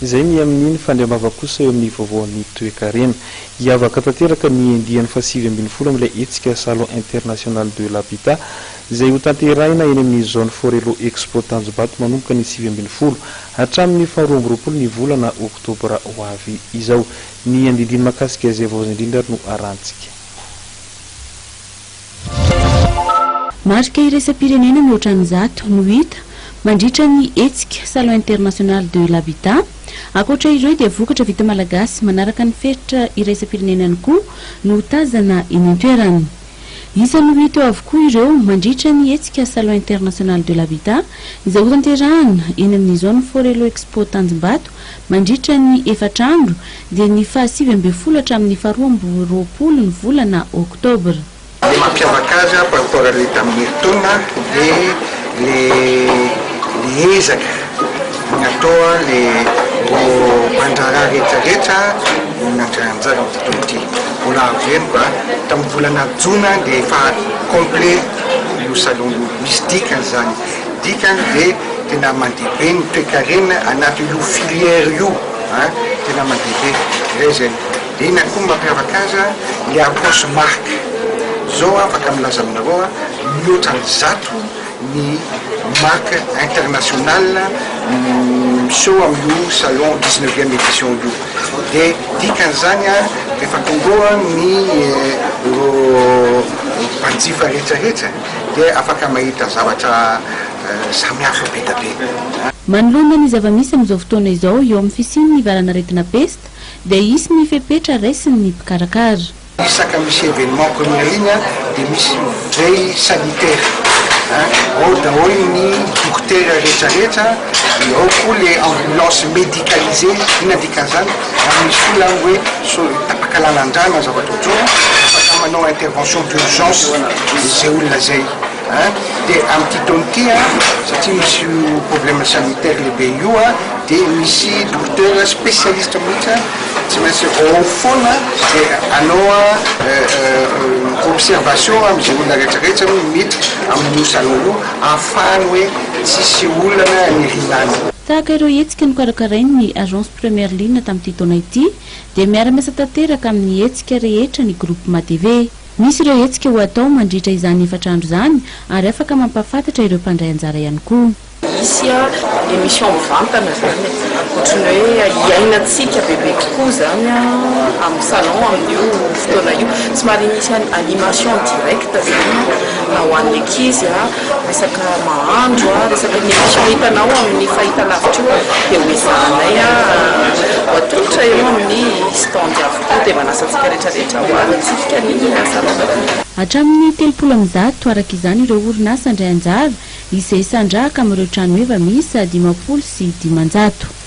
Izay ny amin'ny fandriamava kosa eo amin'ny vaovaon'ny toe-karena hiavaka tanteraka ny andiany fa 7-20 amin'ilay hetsika salon international de l'habitat izay ho tanterahina eny amin'ny zone Forelo Expo Tanjombato manomboka ny 7-20 hatramin'ny 12 ny volana oktobra ho avy izao. Ny andindiny makasika izay vaovao indrindra no arantsika. Marika iraisam-pirenena mihoatra ny 100 no hita mandritra ny hetsika salon international de l'habitat. Akoatra ireo dia vokatra vita malagasy manaraka ny fetritra iraisam-pirenenany koa no tazana eny an-toerana. Isany no hita eo avokoa ireo mandritra ny hetsika salon international de l'habitat izay ho tanterahana eny amin'ny zone Forelo Expo Tanjombato mandritra ny 4 andro dia ny 7-20 hatramin'ny 12 ny volana oktobra. Le mampiavaka azy par rapport alle tamin'ny taona le ezaka natao le mandrara rehetrarehetra nandraranjara amin'ity mbola avy eny koa tamin'ny volana jona dia efa complet io salon misy dikany zany. Dikany dia tena mandeha be ny toe-karena anaty io filière io tena mandeha be zay. Dia ina koa mampiavaka azy le approche marque zao afaka milaza aminareo mihoatra ny 100 ny marque internationale miseho amin'io salon 19e édition io. Dia dikan'izany rehefa tongoa ny mpanjifa rehetrarehetra dia afaka mahita zavatra samihafa be da be. Manoloana ny zava-misy amin'izao fotoana izao eo amin'ny fisian'ny varanaretina peste dia isy ny fepetra raisin'ny mpikarakara. Isaka misy événement première ligne dia misy veille sanitaire. Ao daholo ny dokotera rehetrarehetra, ao koa le ambulance médicalisée, ina dikan'izany misy olona hoe tapaka lalan-drano zavatra ohatrao afaka manao intervention d'urgence izay olona zay. Dia amin'ity taona ity satria misy problème sanitaire lehibe io dia misy docteur spécialiste mihitsy tsy maintsy ao foana dia anao observation amin'izay olona rehetrarehetra miditra amin'io salon io ahafahany hoe tsisy olana nirinany. Tahaka ireo hetsika nokarakarainy ny agence première ligne tamin'ity taona ity dia miara-miasa tanteraka amin'ny hetsika rehetra ny groupement TV. Misy ireo hetsika ho atao mandritra izany 4 andro izany ary afaka mampafantatra ireo mpandray anjara ihany koa. Misy émission mivantana zany ohatrany hoe iainantsika bebe tokoa zany amin'ny salon amin'io fotoana io somary misy animation directe zany na ho an'ny ankizy resaka mahandro resaka ny émission hitanao amin'ny fahitalavitra io dia ho izanay atolotra eo amin'ny stand avokoa dia manasantsika rehetrarehetra ho alantsika ny salon. Hatramin'ny 30 araka izany ireo orinasa andray anjara izay sandrahaka amin'ireo trano eva misy 50 sy 500.